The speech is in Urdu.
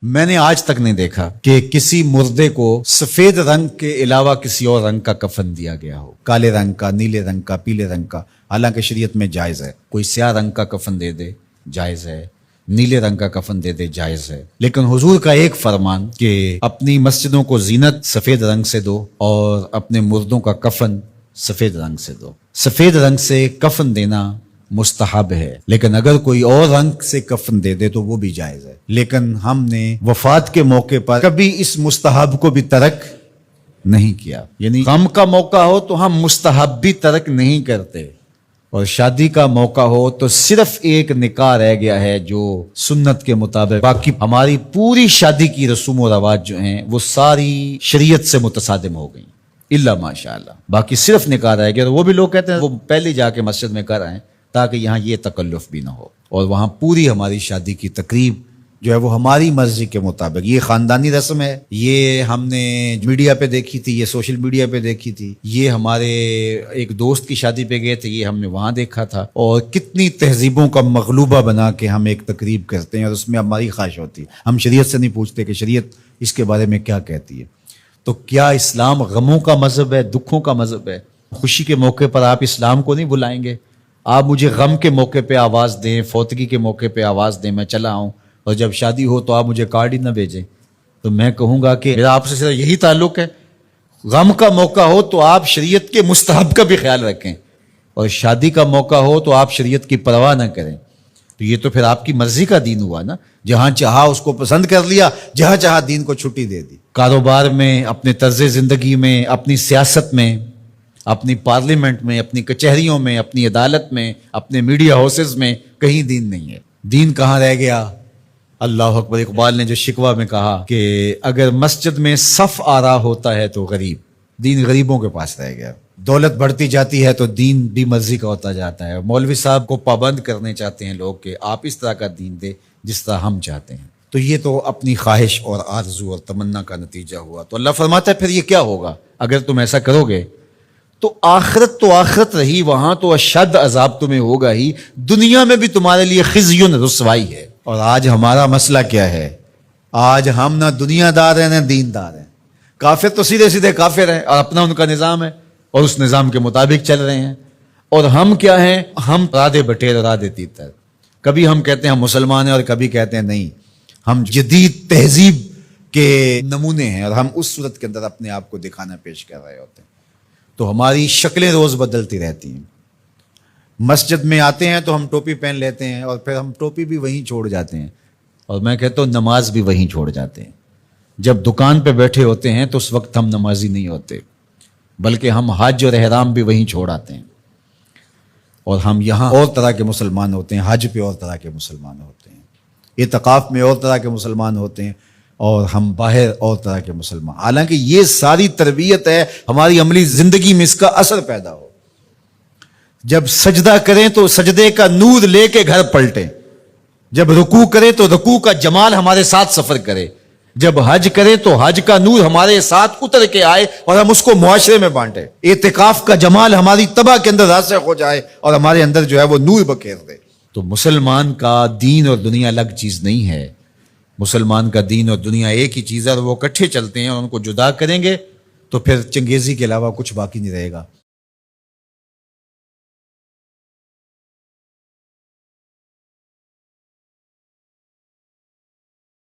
میں نے آج تک نہیں دیکھا کہ کسی مردے کو سفید رنگ کے علاوہ کسی اور رنگ کا کفن دیا گیا ہو، کالے رنگ کا، نیلے رنگ کا، پیلے رنگ کا۔ حالانکہ شریعت میں جائز ہے، کوئی سیاہ رنگ کا کفن دے دے جائز ہے، نیلے رنگ کا کفن دے دے جائز ہے، لیکن حضور کا ایک فرمان کہ اپنی مسجدوں کو زینت سفید رنگ سے دو اور اپنے مردوں کا کفن سفید رنگ سے دو۔ سفید رنگ سے کفن دینا مستحب ہے، لیکن اگر کوئی اور رنگ سے کفن دے دے تو وہ بھی جائز ہے۔ لیکن ہم نے وفات کے موقع پر کبھی اس مستحب کو بھی ترک نہیں کیا، یعنی غم کا موقع ہو تو ہم مستحب بھی ترک نہیں کرتے، اور شادی کا موقع ہو تو صرف ایک نکاح رہ گیا ہے جو سنت کے مطابق، باقی ہماری پوری شادی کی رسوم و رواج جو ہیں وہ ساری شریعت سے متصادم ہو گئیں الا ماشاء اللہ۔ باقی صرف نکاح رہ گیا، تو وہ بھی لوگ کہتے ہیں وہ پہلے جا کے مسجد میں کر آئیں تاکہ یہاں یہ تکلف بھی نہ ہو، اور وہاں پوری ہماری شادی کی تقریب جو ہے وہ ہماری مرضی کے مطابق۔ یہ خاندانی رسم ہے، یہ ہم نے میڈیا پہ دیکھی تھی، یہ سوشل میڈیا پہ دیکھی تھی، یہ ہمارے ایک دوست کی شادی پہ گئے تھے، یہ ہم نے وہاں دیکھا تھا، اور کتنی تہذیبوں کا مغلوبہ بنا کے ہم ایک تقریب کرتے ہیں اور اس میں ہماری خواہش ہوتی ہے۔ ہم شریعت سے نہیں پوچھتے کہ شریعت اس کے بارے میں کیا کہتی ہے۔ تو کیا اسلام غموں کا مذہب ہے، دکھوں کا مذہب ہے؟ خوشی کے موقع پر آپ اسلام کو نہیں بلائیں گے؟ آپ مجھے غم کے موقع پہ آواز دیں، فوتگی کے موقع پہ آواز دیں، میں چلا آؤں، اور جب شادی ہو تو آپ مجھے کارڈ ہی نہ بھیجیں، تو میں کہوں گا کہ میرا آپ سے صرف یہی تعلق ہے۔ غم کا موقع ہو تو آپ شریعت کے مستحب کا بھی خیال رکھیں، اور شادی کا موقع ہو تو آپ شریعت کی پرواہ نہ کریں۔ تو یہ تو پھر آپ کی مرضی کا دین ہوا نا، جہاں چاہا اس کو پسند کر لیا، جہاں چاہا دین کو چھٹی دے دی۔ کاروبار میں، اپنے طرز زندگی میں، اپنی سیاست میں، اپنی پارلیمنٹ میں، اپنی کچہریوں میں، اپنی عدالت میں، اپنے میڈیا ہاؤسز میں کہیں دین نہیں ہے۔ دین کہاں رہ گیا؟ اللہ اکبر۔ اقبال نے جو شکوہ میں کہا کہ اگر مسجد میں صف آرا ہوتا ہے تو غریب، دین غریبوں کے پاس رہ گیا۔ دولت بڑھتی جاتی ہے تو دین بھی مرضی کا ہوتا جاتا ہے۔ مولوی صاحب کو پابند کرنے چاہتے ہیں لوگ کہ آپ اس طرح کا دین دے جس طرح ہم چاہتے ہیں۔ تو یہ تو اپنی خواہش اور آرزو اور تمنا کا نتیجہ ہوا۔ تو اللہ فرماتا ہے پھر یہ کیا ہوگا اگر تم ایسا کرو گے تو آخرت رہی، وہاں تو اشد عذاب تمہیں ہوگا ہی، دنیا میں بھی تمہارے لیے خزی رسوائی ہے۔ اور آج ہمارا مسئلہ کیا ہے؟ آج ہم نہ دنیا دار ہیں نہ دین دار ہیں۔ کافر تو سیدھے سیدھے کافر ہیں اور اپنا ان کا نظام ہے اور اس نظام کے مطابق چل رہے ہیں، اور ہم کیا ہیں؟ ہم رادے بٹیر رادے تیتر، کبھی ہم کہتے ہیں ہم مسلمان ہیں اور کبھی کہتے ہیں نہیں ہم جدید تہذیب کے نمونے ہیں، اور ہم اس صورت کے اندر اپنے آپ کو دکھانا پیش کر رہے ہوتے ہیں۔ تو ہماری شکلیں روز بدلتی رہتی ہیں۔ مسجد میں آتے ہیں تو ہم ٹوپی پہن لیتے ہیں اور پھر ہم ٹوپی بھی وہیں چھوڑ جاتے ہیں، اور میں کہتا ہوں نماز بھی وہیں چھوڑ جاتے ہیں۔ جب دکان پہ بیٹھے ہوتے ہیں تو اس وقت ہم نمازی نہیں ہوتے، بلکہ ہم حج اور احرام بھی وہیں چھوڑ آتے ہیں، اور ہم یہاں اور طرح کے مسلمان ہوتے ہیں، حج پہ اور طرح کے مسلمان ہوتے ہیں، اعتکاف میں اور طرح کے مسلمان ہوتے ہیں، اور ہم باہر اور طرح کے مسلمان۔ حالانکہ یہ ساری تربیت ہے ہماری عملی زندگی میں اس کا اثر پیدا ہو۔ جب سجدہ کریں تو سجدے کا نور لے کے گھر پلٹیں، جب رکوع کریں تو رکوع کا جمال ہمارے ساتھ سفر کرے، جب حج کریں تو حج کا نور ہمارے ساتھ اتر کے آئے اور ہم اس کو معاشرے میں بانٹیں، اعتکاف کا جمال ہماری طبع کے اندر راسخ ہو جائے اور ہمارے اندر جو ہے وہ نور بکھیر دے۔ تو مسلمان کا دین اور دنیا الگ چیز نہیں ہے، مسلمان کا دین اور دنیا ایک ہی چیز ہے، اور وہ اکٹھے چلتے ہیں، اور ان کو جدا کریں گے تو پھر چنگیزی کے علاوہ کچھ باقی نہیں رہے گا۔